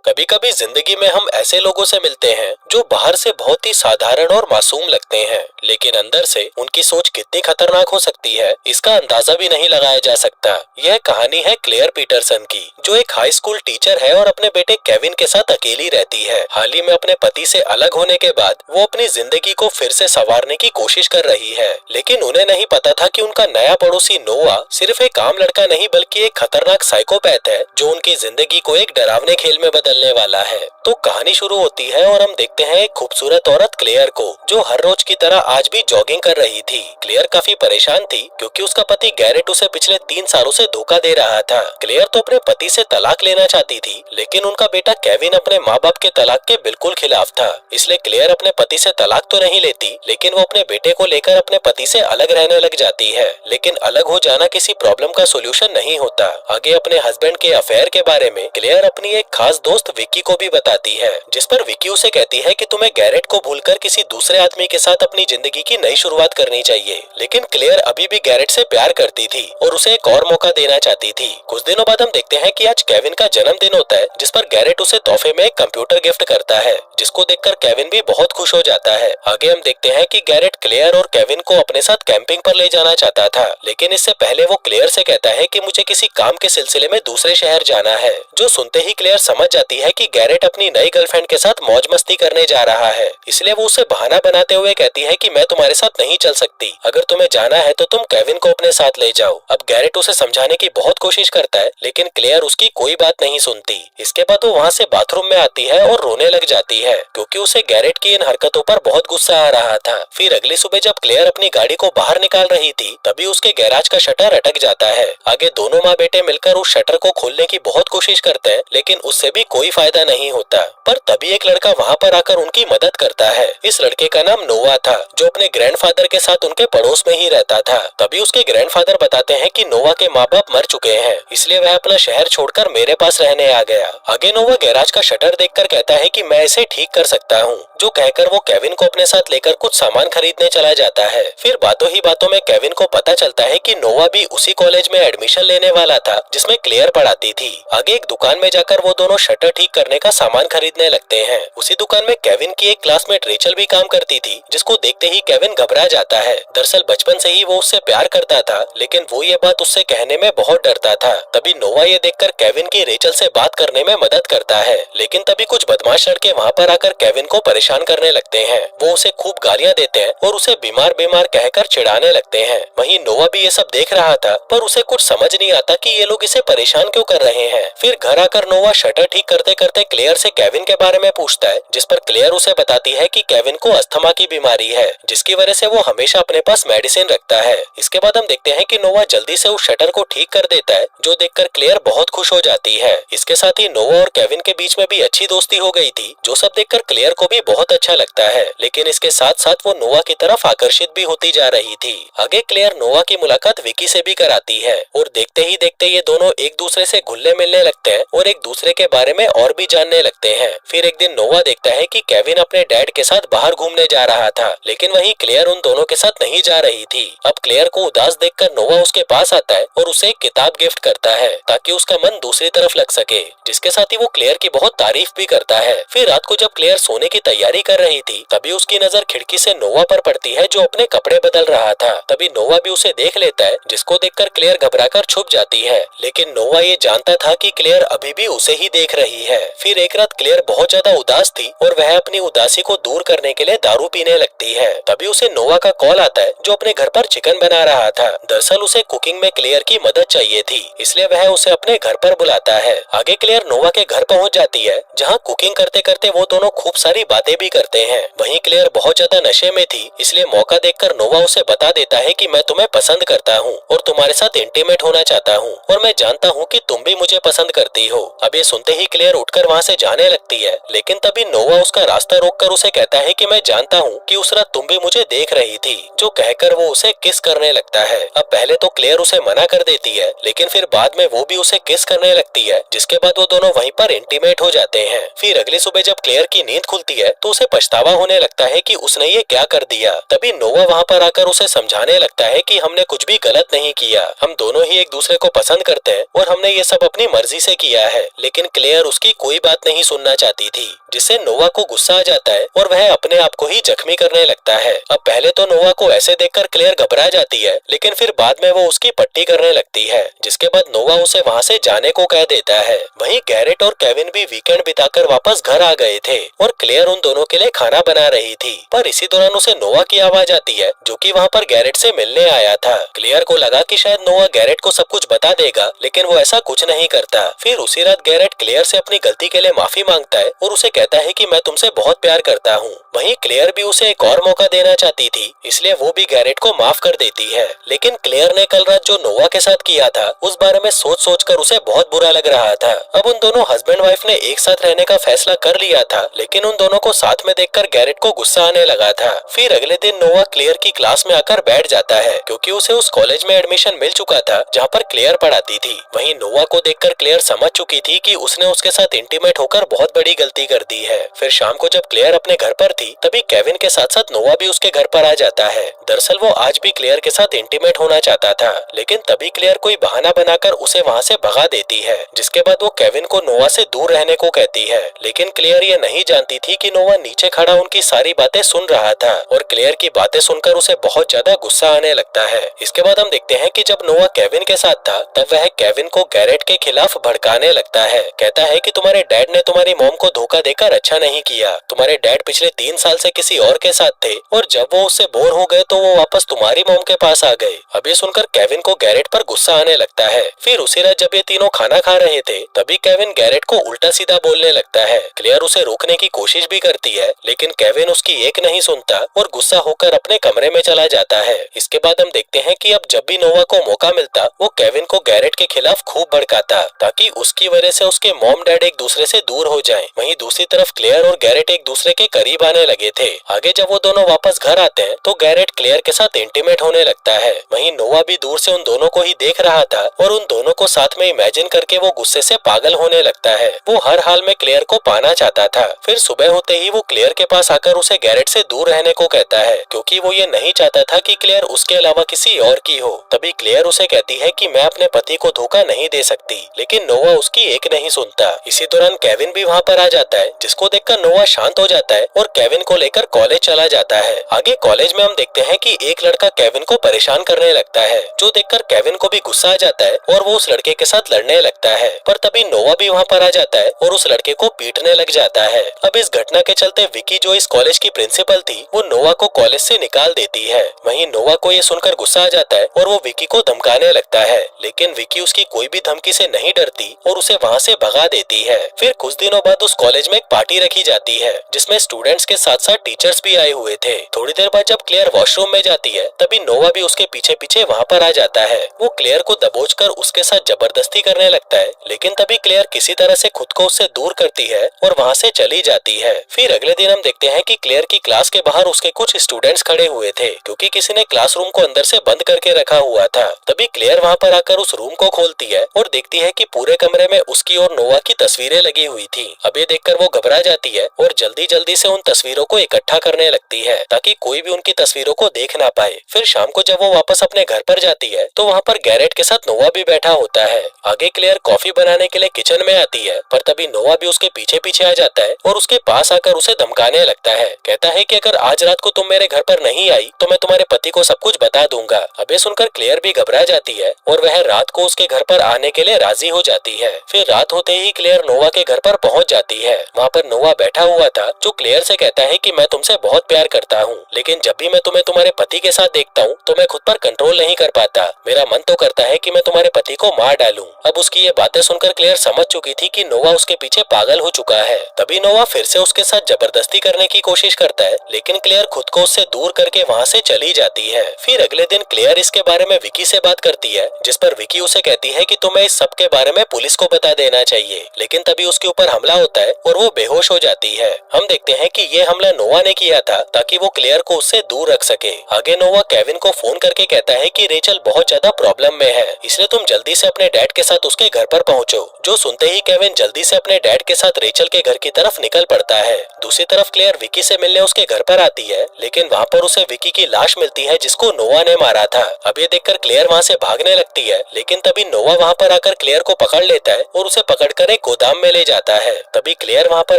कभी कभी जिंदगी में हम ऐसे लोगों से मिलते हैं जो बाहर से बहुत ही साधारण और मासूम लगते हैं, लेकिन अंदर से उनकी सोच कितनी खतरनाक हो सकती है इसका अंदाजा भी नहीं लगाया जा सकता। यह कहानी है क्लेयर पीटरसन की, जो एक हाई स्कूल टीचर है और अपने बेटे केविन के साथ अकेली रहती है। हाल ही में अपने पति से अलग होने के बाद वो अपनी जिंदगी को फिर से संवारने की कोशिश कर रही है, लेकिन उन्हें नहीं पता था कि उनका नया पड़ोसी नोआ सिर्फ एक आम लड़का नहीं बल्कि एक खतरनाक साइकोपैथ है जो उनकी जिंदगी को एक डरावने खेल में बदलने वाला है। तो कहानी शुरू होती है और हम देखते हैं एक खूबसूरत औरत क्लेयर को, जो हर रोज की तरह आज भी जॉगिंग कर रही थी। क्लेयर काफी परेशान थी क्योंकि उसका पति गैरेट उसे पिछले 3 सालों से धोखा दे रहा था। क्लेयर तो अपने पति से तलाक लेना चाहती थी, लेकिन उनका बेटा केविन अपने माँ बाप के तलाक के बिल्कुल खिलाफ था। इसलिए क्लेयर अपने पति से तलाक तो नहीं लेती, लेकिन वो अपने बेटे को लेकर अपने पति से अलग रहने लग जाती है। लेकिन अलग हो जाना किसी प्रॉब्लम का सोल्यूशन नहीं होता। आगे अपने हस्बैंड के अफेयर के बारे में क्लेयर अपनी एक खास दोस्त विक्की को भी बताती है, जिस पर विक्की उसे कहती है कि तुम्हें गैरेट को भूलकर किसी दूसरे आदमी के साथ अपनी जिंदगी की नई शुरुआत करनी चाहिए। लेकिन क्लेयर अभी भी गैरेट से प्यार करती थी और उसे एक और मौका देना चाहती थी। कुछ दिनों बाद हम देखते हैं कि आज केविन का जन्मदिन होता है, जिस पर गैरेट उसे तोहफे में एक कंप्यूटर गिफ्ट करता है, जिसको देखकर केविन भी बहुत खुश हो जाता है। आगे हम देखते हैं कि गैरेट क्लेयर और केविन को अपने साथ कैंपिंग पर ले जाना चाहता था, लेकिन इससे पहले वो क्लेयर से कहता है कि मुझे किसी काम के सिलसिले में दूसरे शहर जाना है। जो सुनते ही क्लेयर समझ जाती है कि गैरेट अपनी नई गर्लफ्रेंड के साथ मौज मस्ती करने जा रहा है, इसलिए वो उसे बहाना बनाते हुए कहती है कि मैं तुम्हारे साथ नहीं चल सकती, अगर तुम्हें जाना है तो तुम केविन को अपने साथ ले जाओ। अब गैरेट उसे समझाने की बहुत कोशिश करता है, लेकिन क्लेयर उसकी कोई बात नहीं सुनती। इसके बाद वो वहाँ से बाथरूम में आती है और रोने लग जाती है, क्योंकि उसे गैरेट की इन हरकतों पर बहुत गुस्सा आ रहा था। फिर अगली सुबह जब क्लेयर अपनी गाड़ी को बाहर निकाल रही थी, तभी उसके गैराज का शटर अटक जाता है। आगे दोनों माँ बेटे मिलकर उस शटर को खोलने की बहुत कोशिश करते हैं, लेकिन उससे भी कोई फायदा नहीं होता। पर तभी एक लड़का वहाँ पर आकर उनकी मदद करता है। इस लड़के का नाम नोआ था, जो अपने ग्रैंडफादर के साथ उनके पड़ोस में ही रहता था। तभी उसके ग्रैंडफादर बताते हैं कि नोआ के माँ बाप मर चुके हैं, इसलिए वह अपना शहर छोड़कर मेरे पास रहने आ गया। आगे नोआ गैराज का शटर देखकर कहता है कि मैं इसे ठीक कर सकता हूँ, जो कहकर वो केविन को अपने साथ लेकर कुछ सामान खरीदने चला जाता है। फिर बातों ही बातों में केविन को पता चलता है कि नोआ भी उसी कॉलेज में एडमिशन लेने वाला था जिसमें क्लेयर पढ़ाती थी। आगे एक दुकान में जाकर वो दोनों शटर ठीक करने का सामान खरीदने लगते हैं। उसी दुकान में केविन की एक क्लासमेट रेचल भी काम करती थी, जिसको देखते ही केविन घबरा जाता है। दरअसल बचपन से ही वो उससे प्यार करता था, लेकिन वो ये बात उससे कहने में बहुत डरता था। तभी नोआ ये देखकर केविन की रेचल से बात करने में मदद करता है, लेकिन तभी कुछ बदमाश लड़के वहाँ पर आकर केविन को परेशान करने लगते हैं। वो उसे खूब गालियाँ देते हैं और उसे बीमार बीमार कहकर चिढ़ाने लगते हैं। वहीं नोआ भी ये सब देख रहा था, पर उसे कुछ समझ नहीं आता कि ये लोग इसे परेशान क्यों कर रहे हैं। फिर घर आकर नोआ शटर ठीक करते करते क्लेयर से केविन के बारे में पूछता है, जिस पर क्लेयर उसे बताती है कि केविन को अस्थमा की बीमारी है, जिसकी वजह से वो हमेशा अपने पास मेडिसिन रखता है। इसके बाद हम देखते हैं कि नोआ जल्दी से उस शटर को ठीक कर देता है, जो देखकर क्लेयर बहुत खुश हो जाती है। इसके साथ ही नोआ और केविन के बीच में भी अच्छी दोस्ती हो गई थी, जो सब देखकर क्लेयर को भी बहुत अच्छा लगता है। लेकिन इसके साथ साथ वो नोआ की तरफ आकर्षित भी होती जा रही थी। आगे क्लेयर नोआ की मुलाकात विकी से भी कराती है और देखते ही देखते ये दोनों एक दूसरे से घुलने मिलने लगते हैं और एक दूसरे के बारे में और भी जानने लगते हैं। फिर एक दिन नोआ देखता है कि केविन अपने डैड के साथ बाहर घूमने जा रहा था, लेकिन वहीं क्लेयर उन दोनों के साथ नहीं जा रही थी। अब क्लेयर को उदास देखकर नोआ उसके पास आता है और उसे एक किताब गिफ्ट करता है, ताकि उसका मन दूसरी तरफ लग सके, जिसके साथ ही वो क्लेयर की बहुत तारीफ भी करता है। फिर रात को जब क्लेयर सोने की तैयारी कर रही थी, तभी उसकी नजर खिड़की से नोआ पर पड़ती है, जो अपने कपड़े बदल रहा था। तभी नोआ भी उसे देख लेता है, जिसको देखकर क्लेयर घबराकर छुप जाती है, लेकिन नोआ ये जानता था कि क्लेयर अभी भी उसे ही देख रही है। फिर एक रात क्लेयर बहुत ज्यादा उदास थी और वह अपनी उदासी को दूर करने के लिए दारू पीने लगती है। तभी उसे नोआ का कॉल आता है, जो अपने घर पर चिकन बना रहा था। दरअसल उसे कुकिंग में क्लेयर की मदद चाहिए थी, इसलिए वह उसे अपने घर पर बुलाता है। आगे क्लेयर नोआ के घर पहुंच जाती है, जहां कुकिंग करते करते वो दोनों खूब सारी बातें भी करते हैं। वहीं क्लेयर बहुत ज्यादा नशे में थी, इसलिए मौका देखकर नोआ उसे बता देता है कि मैं तुम्हें पसंद करता हूँ और तुम्हारे साथ इंटीमेट होना चाहता हूँ, और मैं जानता हूँ कि तुम भी मुझे पसंद करती हो। अब ये सुनते ही क्लेयर उठकर वहाँ से जाने लगती है, लेकिन तभी नोआ उसका रास्ता रोककर उसे कहता है कि मैं जानता हूँ कि उस रात तुम भी मुझे देख रही थी, जो कहकर वो उसे किस करने लगता है। अब पहले तो क्लेयर उसे मना कर देती है, लेकिन फिर बाद में वो भी उसे किस करने लगती है, जिसके बाद वो दोनों वहीं पर इंटीमेट हो जाते हैं। फिर अगली सुबह जब क्लेयर की नींद खुलती है, तो उसे पछतावा होने लगता है कि उसने ये क्या कर दिया। तभी नोआ वहाँ पर आकर उसे समझाने लगता है कि हमने कुछ भी गलत नहीं किया, हम दोनों ही एक दूसरे को पसंद करते हैं और हमने ये सब अपनी मर्जी से किया है। लेकिन क्लेयर उसकी कोई बात नहीं सुनना चाहती थी, जिससे नोवा को गुस्सा आ जाता है और वह अपने आप को ही जख्मी करने लगता है। अब पहले तो नोवा को ऐसे देखकर क्लेयर घबरा जाती है, लेकिन फिर बाद में वो उसकी पट्टी करने लगती है, जिसके बाद नोवा उसे वहाँ से जाने को कह देता है। वहीं गैरेट और केविन भी वीकेंड बिताकर वापस घर आ गए थे और क्लेयर उन दोनों के लिए खाना बना रही थी। पर इसी दौरान उसे नोवा की आवाज आती है, जो कि वहाँ पर गैरेट से मिलने आया था। क्लेयर को लगा कि शायद नोवा गैरेट को सब कुछ बता देगा, लेकिन वो ऐसा कुछ नहीं करता। फिर उसी रात गैरेट क्लेयर से अपनी गलती के लिए माफी मांगता है और उसे कहता है कि मैं तुमसे बहुत प्यार करता हूँ। वहीं क्लेयर भी उसे एक और मौका देना चाहती थी, इसलिए वो भी गैरेट को माफ कर देती है। लेकिन क्लेयर ने कल रात जो नोवा के साथ किया था उस बारे में सोच कर उसे बहुत बुरा लग रहा था। अब उन दोनों हस्बैंड वाइफ ने एक साथ रहने का फैसला कर लिया था, लेकिन उन दोनों को साथ में देखकर गैरेट को गुस्सा आने लगा था। फिर अगले दिन नोवा क्लेयर की क्लास में आकर बैठ जाता है, क्योंकि उसे उस कॉलेज में एडमिशन मिल चुका था जहाँ पर क्लेयर पढ़ाती थी। वहीं नोवा को देखकर क्लेयर समझ चुकी थी कि उसने उसके साथ इंटीमेट होकर बहुत बड़ी गलती कर दी है। फिर शाम को जब क्लेयर अपने घर पर थी, तभी केविन के साथ साथ नोवा भी उसके घर पर आ जाता है। दरअसल वो आज भी क्लेयर के साथ इंटीमेट होना चाहता था, लेकिन तभी क्लेयर कोई बहाना बनाकर उसे वहाँ से भगा देती है, जिसके बाद वो केविन को नोवा से दूर रहने को कहती है। लेकिन क्लेयर ये नहीं जानती थी कि नोवा नीचे खड़ा उनकी सारी बातें सुन रहा था और क्लेयर की बातें सुनकर उसे बहुत ज्यादा गुस्सा आने लगता है। इसके बाद हम देखते हैं कि जब नोवा केविन के साथ था, तब वह केविन को गैरेट के खिलाफ भड़काने लगता है। कहता है कि तुम्हारे डैड ने तुम्हारी मॉम को धोखा देकर अच्छा नहीं किया। तुम्हारे डैड पिछले 3 साल से किसी और के साथ थे और जब वो उससे बोर हो गए तो वो वापस तुम्हारी मॉम के पास आ गए। अब ये सुनकर केविन को गैरेट पर गुस्सा आने लगता है। फिर उसी रात जब ये तीनों खाना खा रहे थे, तभी केविन गैरेट को उल्टा सीधा बोलने लगता है। क्लेयर उसे रोकने की कोशिश भी करती है, लेकिन केविन उसकी एक नहीं सुनता और गुस्सा होकर अपने कमरे में चला जाता है। इसके बाद हम देखते हैं कि अब जब भी नोवा को मौका मिलता, वो केविन को गैरेट के खिलाफ खूब भड़काता, ताकि उसकी वजह से उसके मॉम डैड एक दूसरे से दूर हो जाएं। वहीं दूसरी तरफ क्लेयर और गैरेट एक दूसरे के करीब आने लगे थे। आगे जब वो दोनों वापस घर आते हैं, तो गैरेट क्लेयर के साथ इंटीमेट होने लगता है। वहीं नोवा भी दूर से उन दोनों को ही देख रहा था और उन दोनों को साथ में इमेजिन करके वो गुस्से से पागल होने लगता है। वो हर हाल में क्लेयर को पाना चाहता था। फिर सुबह होते ही वो क्लेयर के पास आकर उसे गैरेट से दूर रहने को कहता है, क्योंकि वो ये नहीं चाहता था कि क्लेयर उसके अलावा किसी और की हो। तभी क्लेयर उसे कहती है कि मैं अपने पति को धोखा नहीं दे सकती, लेकिन नोवा उसकी एक नहीं सुनता। इसी दौरान केविन भी वहाँ पर आ जाता है, जिसको देखकर नोवा शांत हो जाता है और केविन को लेकर कॉलेज चला जाता है। आगे कॉलेज में हम देखते हैं कि एक लड़का केविन को परेशान करने लगता है, जो देखकर केविन को भी गुस्सा आ जाता है और वो उस लड़के के साथ लड़ने लगता है। पर तभी नोवा भी वहाँ पर आ जाता है और उस लड़के को पीटने लग जाता है। अब इस घटना के चलते विकी, जो इस कॉलेज की प्रिंसिपल थी, वो नोवा को कॉलेज से निकाल देती है। वहीं नोवा को ये सुनकर गुस्सा आ जाता है और वो विकी को धमकाने लगता है, लेकिन विकी उसकी कोई भी धमकी से नहीं डरती और उसे वहाँ से भगा देती है। फिर कुछ दिनों बाद उस कॉलेज में एक पार्टी रखी जाती है, जिसमें स्टूडेंट्स के साथ साथ टीचर्स भी आए हुए थे। थोड़ी देर बाद जब क्लेयर वॉशरूम में जाती है, तभी नोवा भी उसके पीछे पीछे वहाँ पर आ जाता है। वो क्लेयर को दबोचकर उसके साथ जबरदस्ती करने लगता है, लेकिन तभी क्लेयर किसी तरह से खुद को उससे दूर करती है और वहाँ से चली जाती है। फिर अगले दिन हम देखते हैं कि क्लेयर की क्लास के बाहर उसके कुछ स्टूडेंट्स खड़े हुए थे, क्योंकि किसी ने क्लासरूम को अंदर से बंद करके रखा हुआ था। तभी क्लेयर वहाँ पर आकर उस रूम को खोलती है और देखती है कि पूरे कमरे में उसकी और नोवा की तस्वीरें लगी हुई थी। अब ये देखकर वो घबरा जाती है और जल्दी जल्दी से उन तस्वीरों को इकट्ठा करने लगती है, ताकि कोई भी उनकी तस्वीरों को देख ना पाए। फिर शाम को जब वो वापस अपने घर पर जाती है, तो वहाँ पर गैरेट के साथ नोवा भी बैठा होता है। आगे क्लेयर कॉफी बनाने के लिए किचन में आती है, पर तभी नोवा भी उसके पीछे पीछे आ जाता है और उसके पास आकर उसे धमकाने लगता है। कहता है कि अगर आज रात को तुम मेरे घर पर नहीं आई तो मैं तुम्हारे पति को सब कुछ बता दूंगा। अब ये सुनकर क्लेयर भी घबरा जाती है और वह रात को उसके घर पर आने के लिए राजी हो जाती है। फिर रात होते ही क्लेयर नोवा के घर पर पहुंच जाती है। वहाँ पर नोवा बैठा हुआ था, जो क्लेयर से कहता है कि मैं तुमसे बहुत प्यार करता हूँ, लेकिन जब भी मैं तुम्हें तुम्हारे पति के साथ देखता हूँ तो मैं खुद पर कंट्रोल नहीं कर पाता। मेरा मन तो करता है कि मैं तुम्हारे पति को मार डालूं। अब उसकी ये बातें सुनकर क्लेयर समझ चुकी थी कि नोवा उसके पीछे पागल हो चुका है। तभी नोवा फिर से उसके साथ जबरदस्ती करने की कोशिश करता है, लेकिन क्लेयर खुद को उससे दूर करके वहाँ से चली जाती है। फिर अगले दिन क्लेयर इसके बारे में विकी से बात करती है, जिस पर विकी उसे कहती है कि तुम्हें इस सब के बारे में पुलिस को बता देना चाहिए। लेकिन तभी उसके ऊपर हमला होता है और वो बेहोश हो जाती है। हम देखते हैं कि ये हमला नोवा ने किया था, ताकि वो क्लेयर को उससे दूर रख सके। आगे नोवा केविन को फोन करके कहता है कि रेचल बहुत ज्यादा प्रॉब्लम में है, इसलिए तुम जल्दी से अपने डैड के साथ उसके घर पर पहुंचो। जो सुनते ही केविन जल्दी से अपने डैड के साथ रेचल के घर की तरफ निकल पड़ता है। दूसरी तरफ क्लेयर विकी से मिलने उसके घर पर आती है, लेकिन वहाँ पर उसे विकी की लाश मिलती है, जिसको नोवा ने मारा था। अब ये देखकर क्लेयर वहाँ से भागने लगती है, लेकिन तभी नोवा वहाँ पर आकर क्लेयर को पकड़ लेता है और उसे पकड़कर एक गोदाम में ले जाता जाता है। तभी क्लेयर वहाँ पर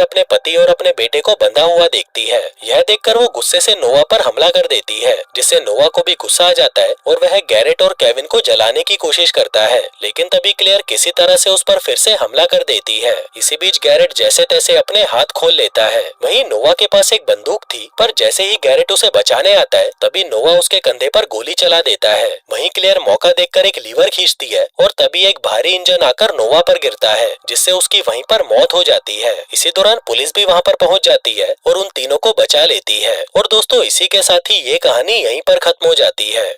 अपने पति और अपने बेटे को बंधा हुआ देखती है। यह देखकर वो गुस्से से नोवा पर हमला कर देती है, जिससे नोवा को भी गुस्सा आ जाता है और वह गैरेट और केविन को जलाने की कोशिश करता है। लेकिन तभी क्लेयर किसी तरह से उस पर फिर से हमला कर देती है। इसी बीच गैरेट जैसे तैसे अपने हाथ खोल लेता है। वहीं नोवा के पास एक बंदूक थी, पर जैसे ही गैरेट उसे बचाने आता है तभी नोवा उसके कंधे पर गोली चला देता है। वहीं क्लेयर मौका देखकर एक लीवर खींचती है और तभी एक भारी इंजन आकर नोवा पर गिरता है, जिससे उसकी वहीं पर मौत हो जाती है। इसी दौरान पुलिस भी वहाँ पर पहुँच जाती है और उन तीनों को बचा लेती है। और दोस्तों, इसी के साथ ही ये कहानी यहीं पर खत्म हो जाती है।